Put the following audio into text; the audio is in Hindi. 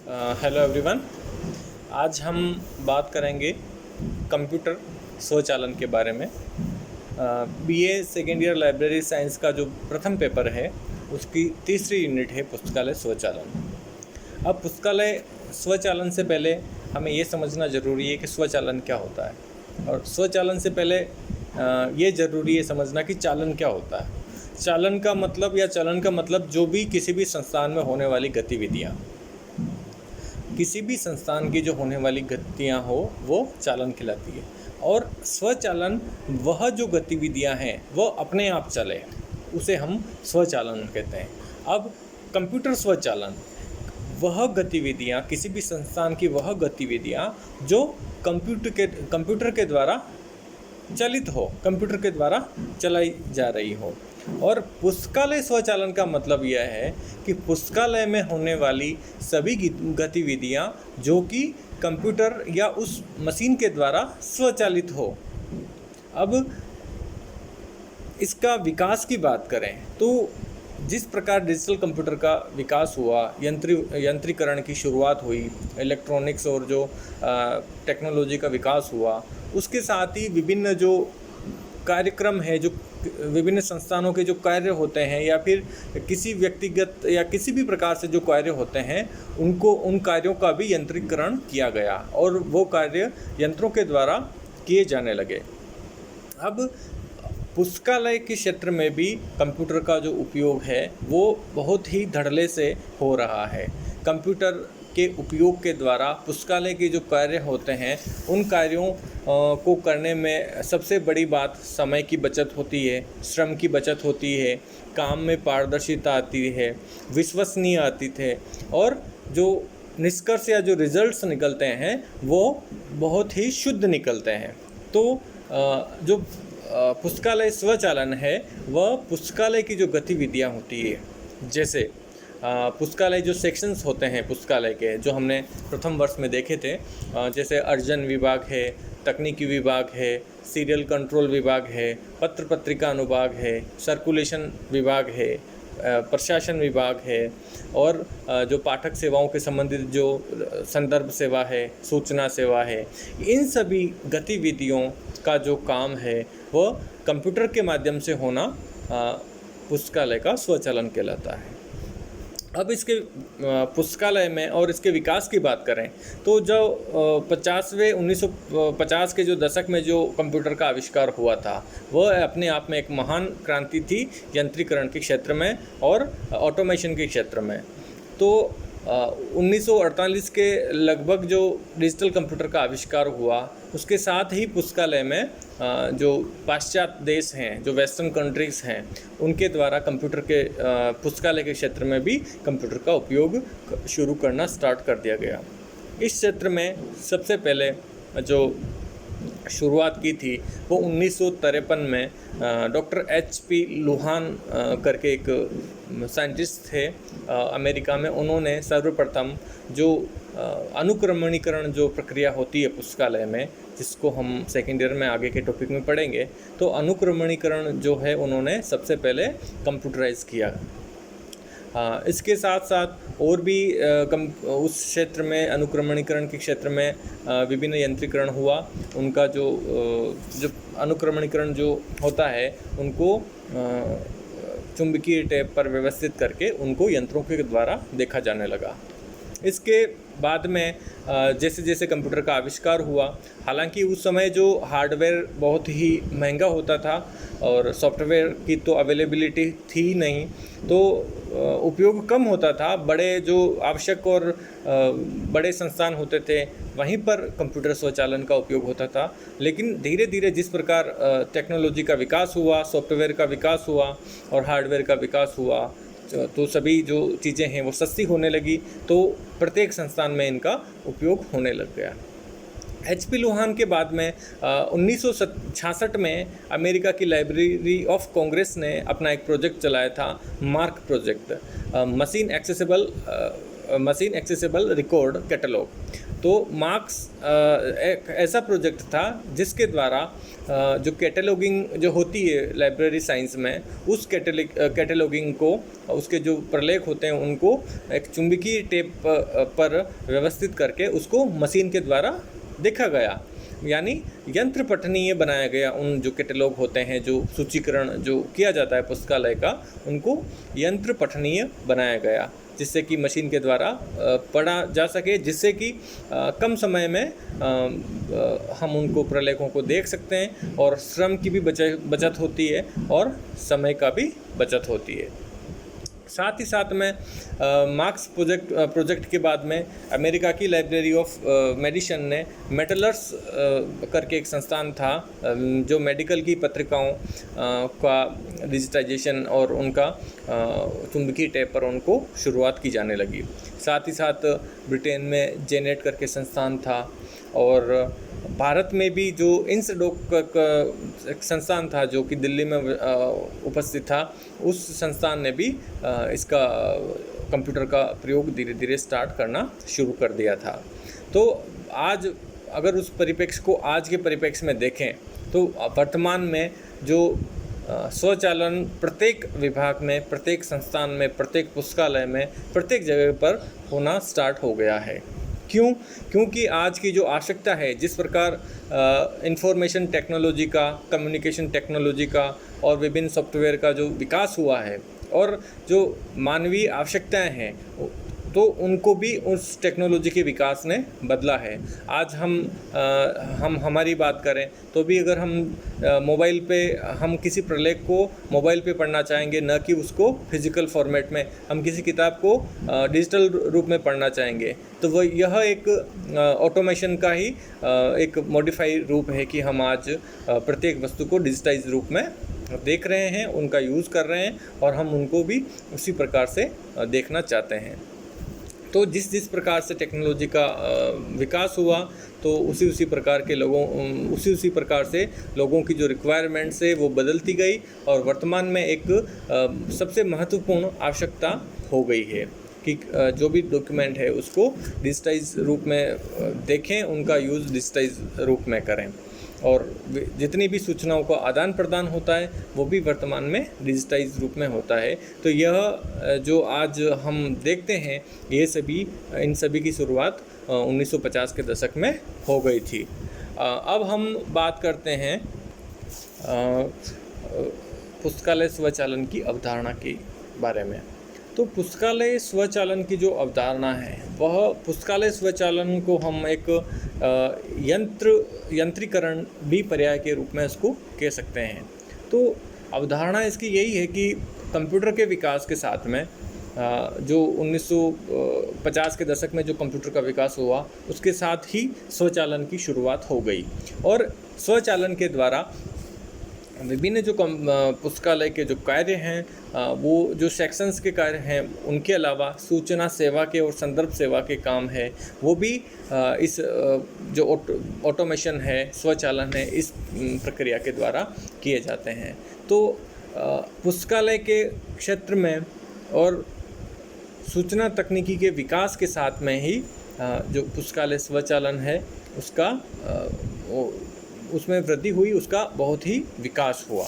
Hello everyone. आज हम बात करेंगे कंप्यूटर स्वचालन के बारे में। BA second year library science का जो प्रथम पेपर है उसकी तीसरी यूनिट है पुस्तकालय स्वचालन। अब पुस्तकालय स्वचालन से पहले हमें ये समझना ज़रूरी है कि स्वचालन क्या होता है, और स्वचालन से पहले ये ज़रूरी है समझना कि चालन क्या होता है। चालन का मतलब या चलन का मतलब जो भी किसी भी संस्थान में होने वाली गतिविधियाँ, किसी भी संस्थान की जो होने वाली गतियाँ हो वो चालन कहलाती है। और स्वचालन वह जो गतिविधियाँ हैं वो अपने आप चले, उसे हम स्वचालन कहते हैं। अब कंप्यूटर स्वचालन वह गतिविधियाँ, किसी भी संस्थान की वह गतिविधियाँ जो कंप्यूटर के द्वारा चलित हो, कंप्यूटर के द्वारा चलाई जा रही हो। और पुस्तकालय स्वचालन का मतलब यह है कि पुस्तकालय में होने वाली सभी गतिविधियाँ जो कि कंप्यूटर या उस मशीन के द्वारा स्वचालित हो। अब इसका विकास की बात करें तो जिस प्रकार डिजिटल कंप्यूटर का विकास हुआ, यंत्रीकरण की शुरुआत हुई, इलेक्ट्रॉनिक्स और जो टेक्नोलॉजी का विकास हुआ, उसके साथ ही विभिन्न जो कार्यक्रम है, जो विभिन्न संस्थानों के जो कार्य होते हैं या फिर किसी व्यक्तिगत या किसी भी प्रकार से जो कार्य होते हैं उन कार्यों का भी यंत्रीकरण किया गया और वो कार्य यंत्रों के द्वारा किए जाने लगे। अब पुस्तकालय के क्षेत्र में भी कंप्यूटर का जो उपयोग है वो बहुत ही धड़ल्ले से हो रहा है। कंप्यूटर के उपयोग के द्वारा पुस्तकालय के जो कार्य होते हैं उन कार्यों को करने में सबसे बड़ी बात समय की बचत होती है, श्रम की बचत होती है, काम में पारदर्शिता आती है, विश्वसनीय आती थे, और जो निष्कर्ष या जो रिजल्ट्स निकलते हैं वो बहुत ही शुद्ध निकलते हैं। तो जो पुस्तकालय स्वचालन है वह पुस्तकालय की जो गतिविधियाँ होती है, जैसे पुस्तकालय जो सेक्शंस होते हैं पुस्तकालय के, जो हमने प्रथम वर्ष में देखे थे, जैसे अर्जन विभाग है, तकनीकी विभाग है, सीरियल कंट्रोल विभाग है, पत्र पत्रिका अनुभाग है, सर्कुलेशन विभाग है, प्रशासन विभाग है, और जो पाठक सेवाओं के संबंधित जो संदर्भ सेवा है, सूचना सेवा है, इन सभी गतिविधियों का जो काम है वह कंप्यूटर के माध्यम से होना पुस्तकालय का स्वचालन कहलाता है। अब इसके पुस्तकालय में और इसके विकास की बात करें तो जो 1950 के जो दशक में जो कंप्यूटर का आविष्कार हुआ था वह अपने आप में एक महान क्रांति थी यंत्रीकरण के क्षेत्र में और ऑटोमेशन के क्षेत्र में। तो 1948 के लगभग जो डिजिटल कंप्यूटर का आविष्कार हुआ उसके साथ ही पुस्तकालय में जो पाश्चात्य देश हैं, जो वेस्टर्न कंट्रीज़ हैं, उनके द्वारा कंप्यूटर के पुस्तकालय के क्षेत्र में भी कंप्यूटर का उपयोग शुरू करना स्टार्ट कर दिया गया। इस क्षेत्र में सबसे पहले जो शुरुआत की थी वो 1953 में डॉक्टर HP लुहान करके एक साइंटिस्ट थे अमेरिका में। उन्होंने सर्वप्रथम जो अनुक्रमणीकरण जो प्रक्रिया होती है पुस्तकालय में, जिसको हम सेकेंड ईयर में आगे के टॉपिक में पढ़ेंगे, तो अनुक्रमणीकरण जो है उन्होंने सबसे पहले कंप्यूटराइज किया। इसके साथ साथ और भी उस क्षेत्र में अनुक्रमणीकरण के क्षेत्र में विभिन्न यंत्रीकरण हुआ। उनका जो अनुक्रमणीकरण जो होता है उनको चुंबकीय टेप पर व्यवस्थित करके उनको यंत्रों के द्वारा देखा जाने लगा। इसके बाद में जैसे जैसे कंप्यूटर का आविष्कार हुआ, हालांकि उस समय जो हार्डवेयर बहुत ही महंगा होता था और सॉफ्टवेयर की तो अवेलेबिलिटी थी नहीं, तो उपयोग कम होता था। बड़े जो आवश्यक और बड़े संस्थान होते थे वहीं पर कंप्यूटर स्वचालन का उपयोग होता था। लेकिन धीरे धीरे जिस प्रकार टेक्नोलॉजी का विकास हुआ, सॉफ्टवेयर का विकास हुआ और हार्डवेयर का विकास हुआ, तो सभी जो चीज़ें हैं वो सस्ती होने लगी, तो प्रत्येक संस्थान में इनका उपयोग होने लग गया। HP लुहान के बाद में 1966 में अमेरिका की लाइब्रेरी ऑफ कांग्रेस ने अपना एक प्रोजेक्ट चलाया था, mark project, machine accessible record catalogue. तो मार्क्स एक ऐसा प्रोजेक्ट था जिसके द्वारा जो कैटलॉगिंग जो होती है लाइब्रेरी साइंस में, उस कैटलॉगिंग को, उसके जो प्रलेख होते हैं उनको एक चुंबकीय टेप पर व्यवस्थित करके उसको मशीन के द्वारा देखा गया, यानी यंत्र पठनीय बनाया गया। उन जो कैटलॉग होते हैं, जो सूचीकरण जो किया जाता है पुस्तकालय का, उनको यंत्र पठनीय बनाया गया, जिससे कि मशीन के द्वारा पढ़ा जा सके, जिससे कि कम समय में हम उनको प्रलेखों को देख सकते हैं और श्रम की भी बचत होती है और समय का भी बचत होती है। साथ ही साथ में मार्क्स प्रोजेक्ट के बाद में अमेरिका की लाइब्रेरी ऑफ मेडिसिन ने मेटलर्स करके एक संस्थान था जो मेडिकल की पत्रिकाओं का डिजिटाइजेशन और उनका चुंबकीय टेप पर उनको शुरुआत की जाने लगी। साथ ही साथ ब्रिटेन में जेनेट करके संस्थान था और भारत में भी जो इंसडोक एक संस्थान था जो कि दिल्ली में उपस्थित था, उस संस्थान ने भी इसका कंप्यूटर का प्रयोग धीरे धीरे स्टार्ट करना शुरू कर दिया था। तो आज अगर उस परिप्रेक्ष्य को आज के परिप्रेक्ष्य में देखें तो वर्तमान में जो स्वचालन प्रत्येक विभाग में, प्रत्येक संस्थान में, प्रत्येक पुस्तकालय में, प्रत्येक जगह पर होना स्टार्ट हो गया है। क्यों? क्योंकि आज की जो आवश्यकता है, जिस प्रकार इंफॉर्मेशन टेक्नोलॉजी का, कम्युनिकेशन टेक्नोलॉजी का और विभिन्न सॉफ्टवेयर का जो विकास हुआ है और जो मानवीय आवश्यकताएं हैं, तो उनको भी उस टेक्नोलॉजी के विकास ने बदला है। आज हम हमारी बात करें तो भी अगर हम मोबाइल पे हम किसी प्रलेख को मोबाइल पे पढ़ना चाहेंगे, न कि उसको फिजिकल फॉर्मेट में, हम किसी किताब को डिजिटल रूप में पढ़ना चाहेंगे, तो वह यह एक ऑटोमेशन का ही एक मॉडिफाई रूप है कि हम आज प्रत्येक वस्तु को डिजिटाइज रूप में देख रहे हैं, उनका यूज़ कर रहे हैं और हम उनको भी उसी प्रकार से देखना चाहते हैं। तो जिस प्रकार से टेक्नोलॉजी का विकास हुआ, तो उसी प्रकार के उसी प्रकार से लोगों की जो रिक्वायरमेंट्स है वो बदलती गई और वर्तमान में एक सबसे महत्वपूर्ण आवश्यकता हो गई है कि जो भी डॉक्यूमेंट है उसको डिजिटाइज रूप में देखें, उनका यूज़ डिजिटाइज रूप में करें और जितनी भी सूचनाओं का आदान प्रदान होता है वो भी वर्तमान में डिजिटाइज रूप में होता है। तो यह जो आज हम देखते हैं, ये इन सभी की शुरुआत 1950 के दशक में हो गई थी। अब हम बात करते हैं पुस्तकालय स्वचालन की अवधारणा के बारे में। तो पुस्तकालय स्वचालन की जो अवधारणा है, वह पुस्तकालय स्वचालन को हम एक यंत्रीकरण भी पर्याय के रूप में इसको कह सकते हैं। तो अवधारणा इसकी यही है कि कंप्यूटर के विकास के साथ में जो 1950 के दशक में जो कंप्यूटर का विकास हुआ, उसके साथ ही स्वचालन की शुरुआत हो गई और स्वचालन के द्वारा विभिन्न जो पुस्तकालय के जो कार्य हैं, वो जो सेक्शंस के कार्य हैं, उनके अलावा सूचना सेवा के और संदर्भ सेवा के काम है, वो भी इस जो ऑटोमेशन है, स्वचालन है, इस प्रक्रिया के द्वारा किए जाते हैं। तो पुस्तकालय के क्षेत्र में और सूचना तकनीकी के विकास के साथ में ही जो पुस्तकालय स्वचालन है उसका उसमें वृद्धि हुई, उसका बहुत ही विकास हुआ।